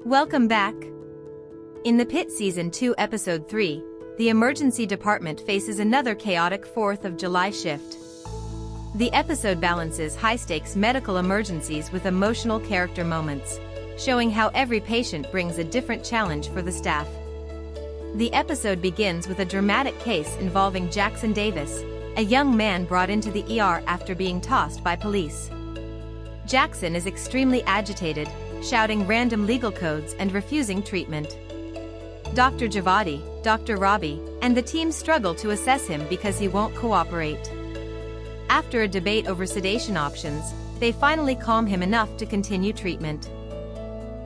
Welcome back. In the Pitt Season 2 Episode 3, the emergency department faces another chaotic 4th of July shift. The episode balances high-stakes medical emergencies with emotional character moments, showing how every patient brings a different challenge for the staff. The episode begins with a dramatic case involving Jackson Davis, a young man brought into the ER after being tossed by police. Jackson is extremely agitated, shouting random legal codes and refusing treatment. Dr. Javadi, Dr. Robby, and the team struggle to assess him because he won't cooperate. After a debate over sedation options, they finally calm him enough to continue treatment.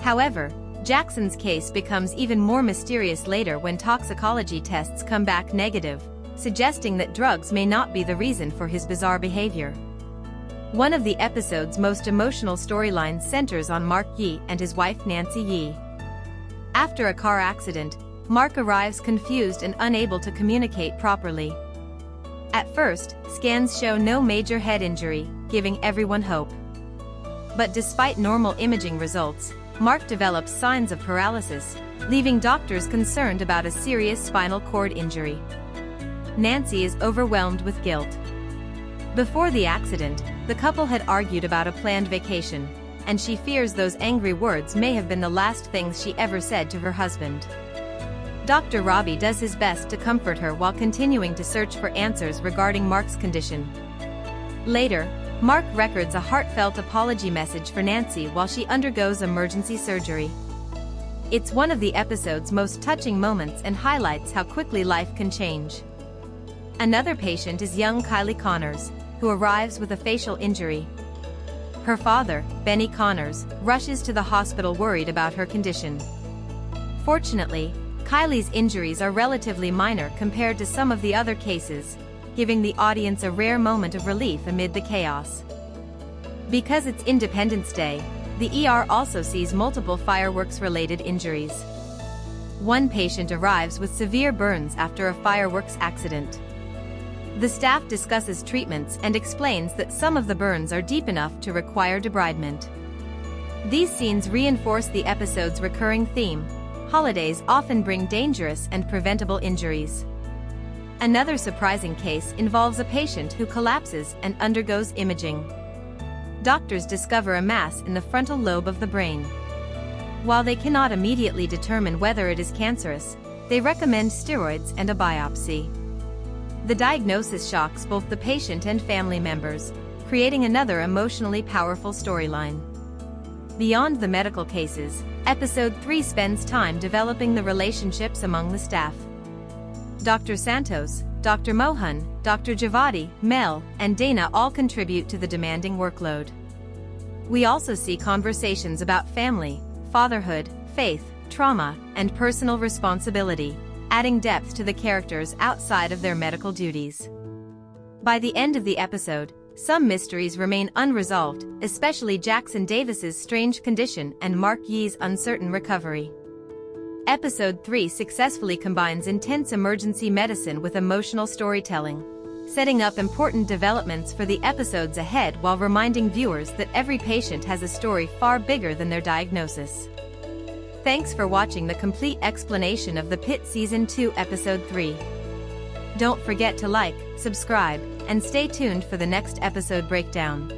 However, Jackson's case becomes even more mysterious later when toxicology tests come back negative, suggesting that drugs may not be the reason for his bizarre behavior. One of the episode's most emotional storylines centers on Mark Yee and his wife Nancy Yee. After a car accident, Mark arrives confused and unable to communicate properly. At first, scans show no major head injury, giving everyone hope. But despite normal imaging results, Mark develops signs of paralysis, leaving doctors concerned about a serious spinal cord injury. Nancy is overwhelmed with guilt. Before the accident, the couple had argued about a planned vacation, and she fears those angry words may have been the last things she ever said to her husband. Dr. Robby does his best to comfort her while continuing to search for answers regarding Mark's condition. Later, Mark records a heartfelt apology message for Nancy while she undergoes emergency surgery. It's one of the episode's most touching moments and highlights how quickly life can change. Another patient is young Kylie Connors, who arrives with a facial injury. Her father, Benny Connors, rushes to the hospital worried about her condition. Fortunately, Kylie's injuries are relatively minor compared to some of the other cases, giving the audience a rare moment of relief amid the chaos. Because it's Independence Day, the ER also sees multiple fireworks-related injuries. One patient arrives with severe burns after a fireworks accident. The staff discusses treatments and explains that some of the burns are deep enough to require debridement. These scenes reinforce the episode's recurring theme: holidays often bring dangerous and preventable injuries. Another surprising case involves a patient who collapses and undergoes imaging. Doctors discover a mass in the frontal lobe of the brain. While they cannot immediately determine whether it is cancerous, they recommend steroids and a biopsy. The diagnosis shocks both the patient and family members, creating another emotionally powerful storyline. Beyond the medical cases, Episode 3 spends time developing the relationships among the staff. Dr. Santos, Dr. Mohan, Dr. Javadi, Mel, and Dana all contribute to the demanding workload. We also see conversations about family, fatherhood, faith, trauma, and personal responsibility, adding depth to the characters outside of their medical duties. By the end of the episode, some mysteries remain unresolved, especially Jackson Davis's strange condition and Mark Yee's uncertain recovery. Episode 3 successfully combines intense emergency medicine with emotional storytelling, setting up important developments for the episodes ahead while reminding viewers that every patient has a story far bigger than their diagnosis. Thanks for watching the complete explanation of the Pitt Season 2 Episode 3. Don't forget to like, subscribe, and stay tuned for the next episode breakdown.